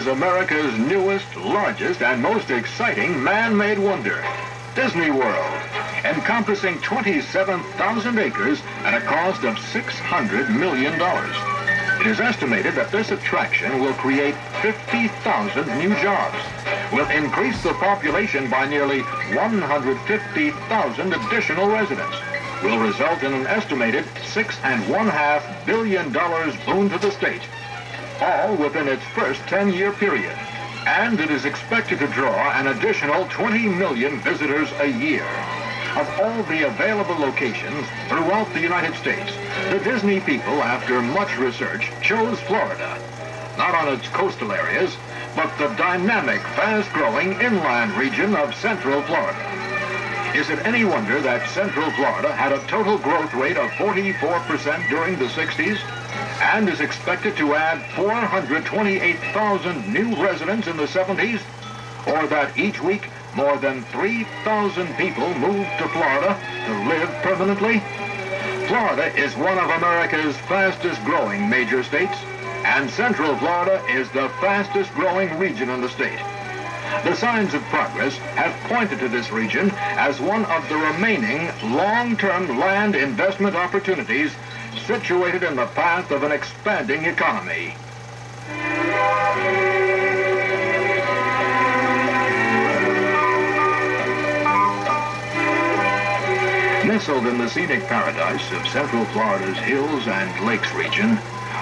is America's newest, largest, and most exciting man-made wonder, Disney World, encompassing 27,000 acres at a cost of $600 million. It is estimated that this attraction will create 50,000 new jobs, will increase the population by nearly 150,000 additional residents, will result in an estimated $6.5 billion boon to the state, all within its first 10-year period. And it is expected to draw an additional 20 million visitors a year. Of all the available locations throughout the United States, the Disney people, after much research, chose Florida. Not on its coastal areas, but the dynamic, fast-growing inland region of Central Florida. Is it any wonder that Central Florida had a total growth rate of 44% during the 60s and is expected to add 428,000 new residents in the 70s? Or that each week more than 3,000 people moved to Florida to live permanently? Florida is one of America's fastest-growing major states, and Central Florida is the fastest-growing region in the state. The signs of progress have pointed to this region as one of the remaining long-term land investment opportunities situated in the path of an expanding economy. Nestled in the scenic paradise of Central Florida's hills and lakes region,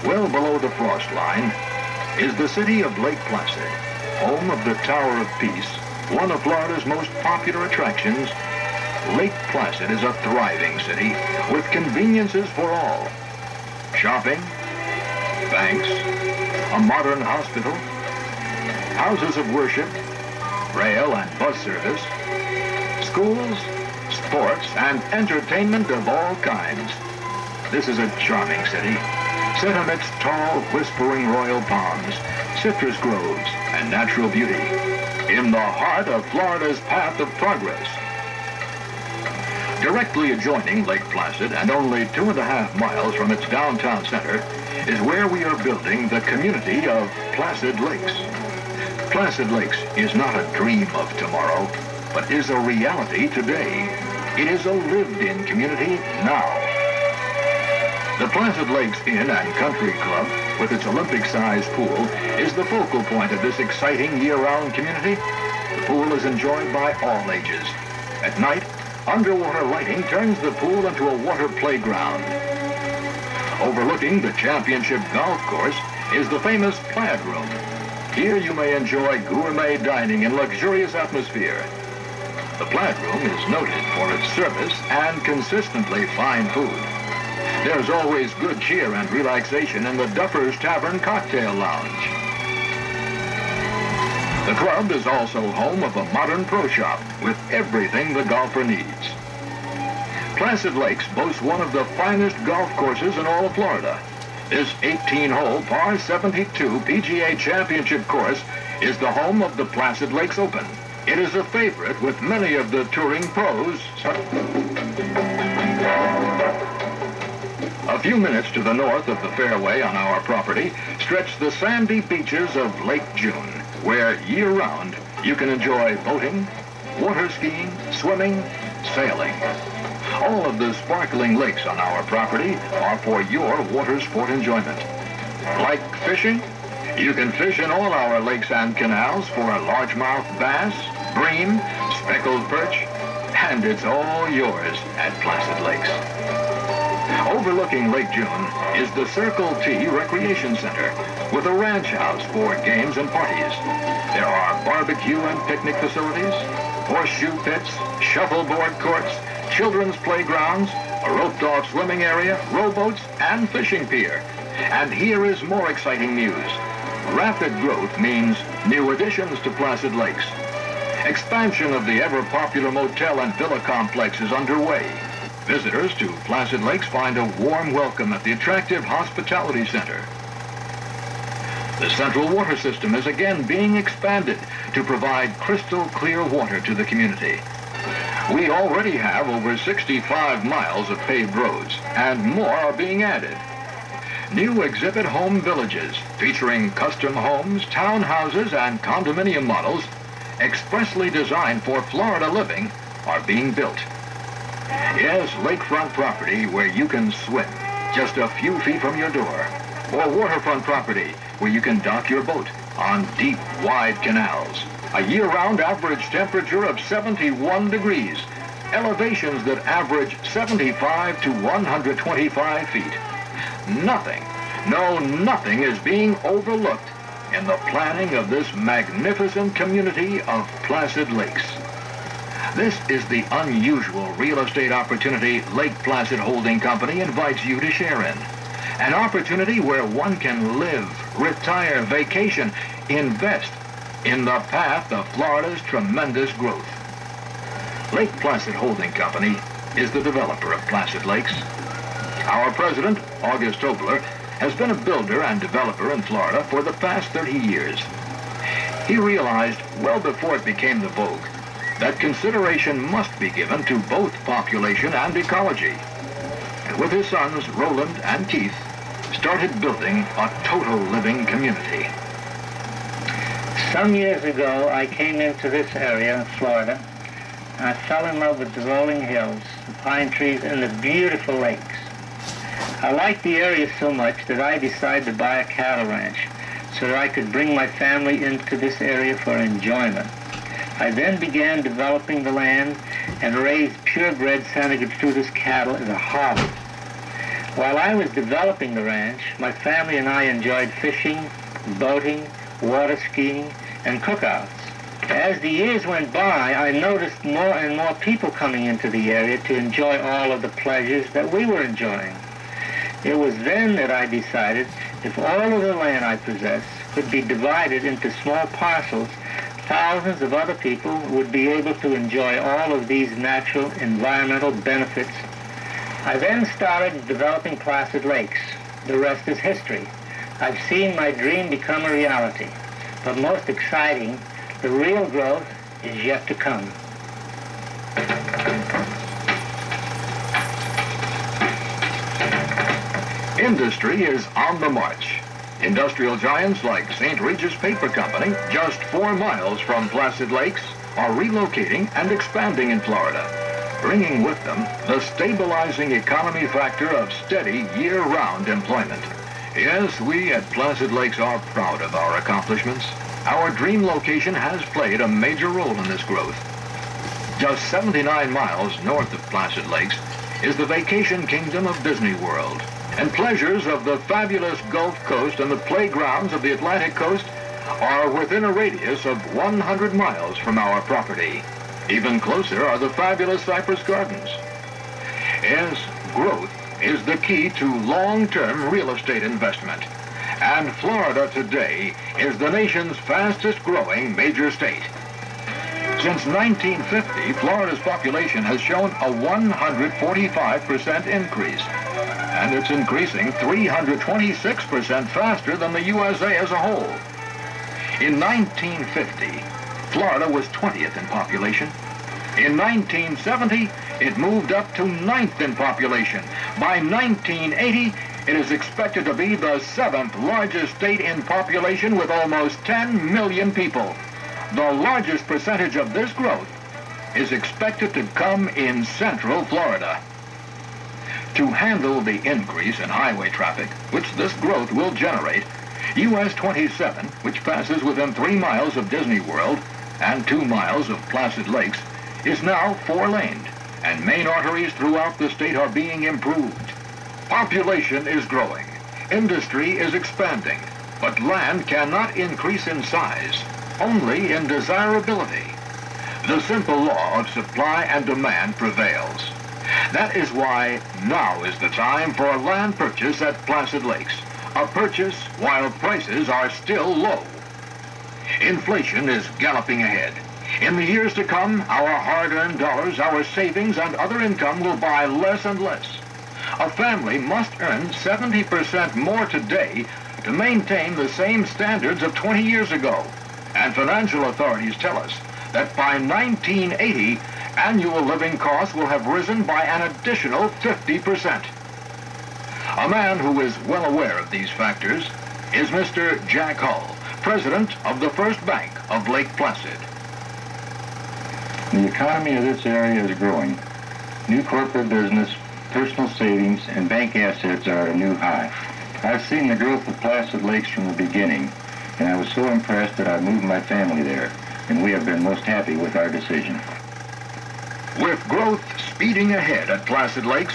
well below the frost line, is the city of Lake Placid, home of the Tower of Peace, one of Florida's most popular attractions. Lake Placid is a thriving city with conveniences for all. Shopping, banks, a modern hospital, houses of worship, rail and bus service, schools, sports, and entertainment of all kinds. This is a charming city, set amidst tall, whispering royal palms, citrus groves, and natural beauty, in the heart of Florida's path of progress. Directly adjoining Lake Placid and only 2.5 miles from its downtown center is where we are building the community of Placid Lakes. Placid Lakes is not a dream of tomorrow, but is a reality today. It is a lived-in community now. The Placid Lakes Inn and Country Club, with its Olympic-sized pool, is the focal point of this exciting year-round community. The pool is enjoyed by all ages. At night, underwater lighting turns the pool into a water playground. Overlooking the championship golf course is the famous Plaid Room. Here you may enjoy gourmet dining in luxurious atmosphere. The Plaid Room is noted for its service and consistently fine food. There's always good cheer and relaxation in the Duffer's Tavern Cocktail Lounge. The club is also home of a modern pro shop with everything the golfer needs. Placid Lakes boasts one of the finest golf courses in all of Florida. This 18-hole par 72 PGA Championship course is the home of the Placid Lakes Open. It is a favorite with many of the touring pros. A few minutes to the north of the fairway on our property stretch the sandy beaches of Lake June, where year-round you can enjoy boating, water skiing, swimming, sailing. All of the sparkling lakes on our property are for your water sport enjoyment. Like fishing? You can fish in all our lakes and canals for largemouth bass, bream, speckled perch, and it's all yours at Placid Lakes. Overlooking Lake June is the Circle T Recreation Center with a ranch house for games and parties. There are barbecue and picnic facilities, horseshoe pits, shuffleboard courts, children's playgrounds, a roped-off swimming area, rowboats, and fishing pier. And here is more exciting news. Rapid growth means new additions to Placid Lakes. Expansion of the ever-popular motel and villa complex is underway. Visitors to Placid Lakes find a warm welcome at the attractive Hospitality Center. The central water system is again being expanded to provide crystal clear water to the community. We already have over 65 miles of paved roads, and more are being added. New exhibit home villages featuring custom homes, townhouses, and condominium models expressly designed for Florida living are being built. Yes, lakefront property where you can swim just a few feet from your door, or waterfront property where you can dock your boat on deep, wide canals. A year-round average temperature of 71 degrees, elevations that average 75 to 125 feet. Nothing is being overlooked in the planning of this magnificent community of Placid Lakes. This is the unusual real estate opportunity Lake Placid Holding Company invites you to share in. An opportunity where one can live, retire, vacation, invest in the path of Florida's tremendous growth. Lake Placid Holding Company is the developer of Placid Lakes. Our president, August Tobler, has been a builder and developer in Florida for the past 30 years. He realized well before it became the vogue that consideration must be given to both population and ecology. And with his sons, Roland and Keith, started building a total living community. Some years ago, I came into this area of Florida. I fell in love with the rolling hills, the pine trees, and the beautiful lakes. I liked the area so much that I decided to buy a cattle ranch so that I could bring my family into this area for enjoyment. I then began developing the land and raised purebred Santa Gertrudis cattle as a hobby. While I was developing the ranch, my family and I enjoyed fishing, boating, water skiing, and cookouts. As the years went by, I noticed more and more people coming into the area to enjoy all of the pleasures that we were enjoying. It was then that I decided if all of the land I possess could be divided into small parcels, thousands of other people would be able to enjoy all of these natural environmental benefits. I then started developing Placid Lakes. The rest is history. I've seen my dream become a reality. But most exciting, the real growth is yet to come. Industry is on the march. Industrial giants like St. Regis Paper Company, just 4 miles from Placid Lakes, are relocating and expanding in Florida, bringing with them the stabilizing economy factor of steady year-round employment. Yes, we at Placid Lakes are proud of our accomplishments. Our dream location has played a major role in this growth. Just 79 miles north of Placid Lakes is the vacation kingdom of Disney World, and pleasures of the fabulous Gulf Coast and the playgrounds of the Atlantic Coast are within a radius of 100 miles from our property. Even closer are the fabulous Cypress Gardens. Yes, growth is the key to long-term real estate investment, and Florida today is the nation's fastest-growing major state. Since 1950, Florida's population has shown a 145% increase, and it's increasing 326% faster than the USA as a whole. In 1950, Florida was 20th in population. In 1970, it moved up to 9th in population. By 1980, it is expected to be the 7th largest state in population with almost 10 million people. The largest percentage of this growth is expected to come in Central Florida. To handle the increase in highway traffic, which this growth will generate, US 27, which passes within 3 miles of Disney World and 2 miles of Placid Lakes, is now 4-laned, and main arteries throughout the state are being improved. Population is growing, industry is expanding, but land cannot increase in size, only in desirability. The simple law of supply and demand prevails. That is why now is the time for a land purchase at Placid Lakes. A purchase while prices are still low. Inflation is galloping ahead. In the years to come, our hard-earned dollars, our savings, and other income will buy less and less. A family must earn 70% more today to maintain the same standards of 20 years ago. And financial authorities tell us that by 1980, annual living costs will have risen by an additional 50%. A man who is well aware of these factors is Mr. Jack Hull, president of the First Bank of Lake Placid. The economy of this area is growing. New corporate business, personal savings, and bank assets are at a new high. I've seen the growth of Placid Lakes from the beginning, and I was so impressed that I moved my family there, and we have been most happy with our decision. With growth speeding ahead at Placid Lakes,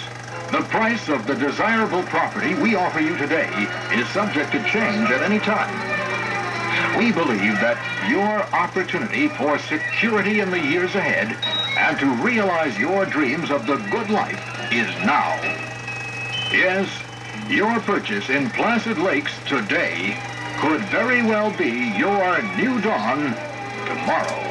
the price of the desirable property we offer you today is subject to change at any time. We believe that your opportunity for security in the years ahead and to realize your dreams of the good life is now. Yes, your purchase in Placid Lakes today could very well be your new dawn tomorrow.